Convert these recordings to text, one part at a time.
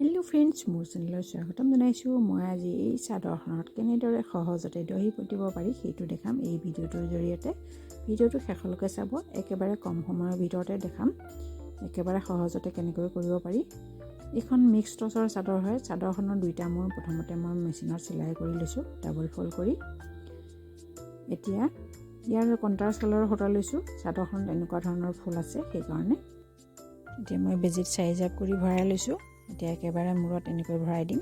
Hello' friends, মোৰ চেনেলত স্বাগতম জনাইছোঁ। মই আজি এই চাদৰখনত কেনেদৰে সহজতে দহি পতিব পাৰি সেইটো দেখাম এই ভিডিঅ'টোৰ জৰিয়তে। ভিডিঅ'টো শেষলৈকে চাব, একেবাৰে কম সময়ৰ ভিতৰতে দেখাম একেবাৰে সহজতে কেনেকৈ কৰিব পাৰি। এইখন মিক্স টচৰ চাদৰ হয়। চাদৰখনৰ দুইটা মূৰ প্ৰথমতে মই মেচিনত চিলাই কৰি লৈছোঁ, ডাবল ফল্ড কৰি। এতিয়া ইয়াৰ কণ্ট্ৰাষ্ট কালাৰৰ সূতা লৈছোঁ। চাদৰখনত এনেকুৱা ধৰণৰ ফুল আছে, সেইকাৰণে এতিয়া মই বেজিত 4 জাপ কৰি ভৰাই লৈছোঁ। এতিয়া একেবাৰে মূৰত এনেকৈ ভৰাই দিম।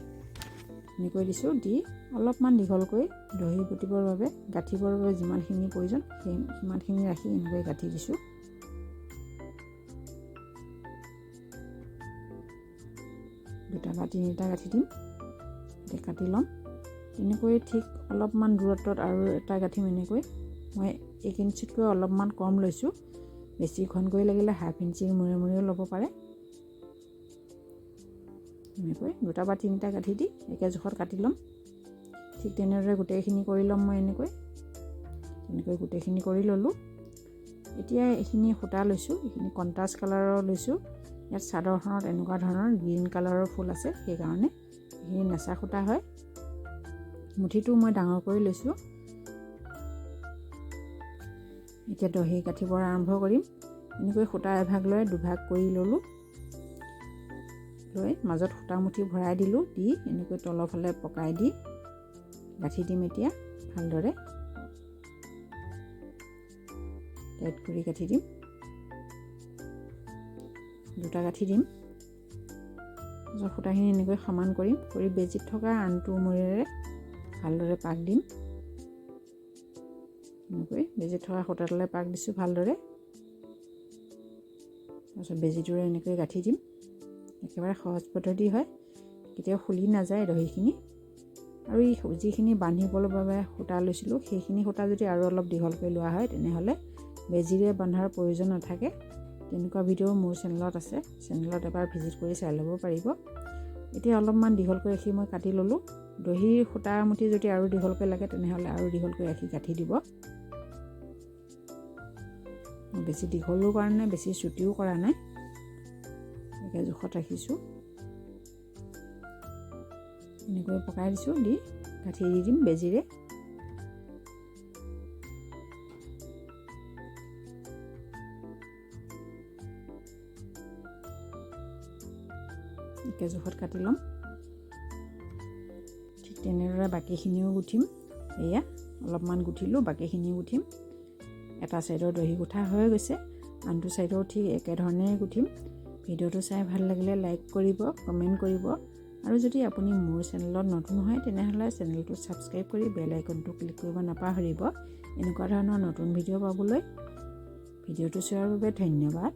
এনেকৈ দিছোঁ, দি অলপমান দীঘলকৈ দহি পতিবৰ বাবে, গাঁঠিবৰ বাবে যিমানখিনি প্ৰয়োজন সিমানখিনি ৰাখি এনেকৈ গাঁঠি দিছোঁ। দুটা বা তিনিটা গাঁঠি দিম। এতিয়া কাটি ল'ম। তেনেকৈ ঠিক অলপমান দূৰত্বত আৰু এটা গাঁঠিম। এনেকৈ মই 1 ইঞ্চিতকৈ অলপমান কম লৈছোঁ। বেছি ঘনকৈ লাগিলে ½ ইঞ্চিৰ মূৰে মূৰেও ল'ব পাৰে। এনেকৈ দুটা বা তিনিটা গাঁঠি দি একে জোখত কাটি ল'ম। ঠিক তেনেদৰে গোটেইখিনি কৰি ল'ম। মই এনেকৈ গোটেইখিনি কৰি ল'লোঁ। এতিয়া এইখিনি সূতা লৈছোঁ, এইখিনি কণ্ট্ৰাষ্ট কালাৰৰ লৈছোঁ। ইয়াত চাদৰখনত এনেকুৱা ধৰণৰ গ্ৰীণ কালাৰৰ ফুল আছে, সেইকাৰণে এইখিনি নেচা সূতা হয়। মুঠিটো মই ডাঙৰ কৰি লৈছোঁ। এতিয়া দহি গাঁঠিবৰ আৰম্ভ কৰিম। এনেকৈ সূতা এভাগ লৈ দুভাগ কৰি ল'লোঁ। লৈ মাজত সূতা মুঠি ভৰাই দিলোঁ। দি এনেকৈ তলৰ ফালে পকাই দি গাঁঠি দিম। এতিয়া ভালদৰে টাইট কৰি গাঁঠি দিম। দুটা গাঁঠি দিম। সূতাখিনি এনেকৈ সমান কৰিম। কৰি বেজিত থকা আনটো মূৰেৰে ভালদৰে পাক দিম। এনেকৈ বেজিত থকা সূতাটোলৈ পাক দিছোঁ ভালদৰে। তাৰপিছত বেজিটোৰে এনেকৈ গাঁঠি দিম। একেবাৰে সহজ পদ্ধতি হয়, কেতিয়াও খুলি নাযায় দহিখিনি। আৰু এই যিখিনি বান্ধিবৰ বাবে সূতা লৈছিলোঁ, সেইখিনি সূতা যদি আৰু অলপ দীঘলকৈ লোৱা হয় তেনেহ'লে বেজিৰে বন্ধাৰ প্ৰয়োজন নাথাকে। তেনেকুৱা ভিডিঅ' মোৰ চেনেলত আছে, চেনেলত এবাৰ ভিজিট কৰি চাই ল'ব পাৰিব। এতিয়া অলপমান দীঘলকৈ ৰাখি মই কাটি ল'লোঁ। দহিৰ সূতা মুঠি যদি আৰু দীঘলকৈ লাগে তেনেহ'লে আৰু দীঘলকৈ ৰাখি কাটি দিব। বেছি দীঘলো কৰা নাই, বেছি চুটিও কৰা নাই, একে জোখত ৰাখিছোঁ। এনেকৈ পকাই দিছোঁ। দি গাঁঠি দি দিম বেজিৰে। একে জোখত কাটি ল'ম। ঠিক তেনেদৰে বাকীখিনিও গুঠিম। এয়া অলপমান গুঠিলোঁ, বাকীখিনিও গুঠিম। এটা ছাইডৰ দহি গুঠা হৈ গৈছে, আনটো ছাইডৰ ঠিক একেধৰণে গুঠিম। ভিডিঅ'টো চাই ভাল লাগিলে লাইক কৰিব, কমেণ্ট কৰিব। আৰু যদি আপুনি মোৰ চেনেলত নতুন হয় তেনেহ'লে চেনেলটো ছাবস্ক্ৰাইব কৰি বেল আইকনটো ক্লিক কৰিব নাপাহৰিব। এনেকুৱা ধৰণৰ নতুন ভিডিঅ' পাবলৈ। ভিডিঅ'টো চোৱাৰ বাবে ধন্যবাদ।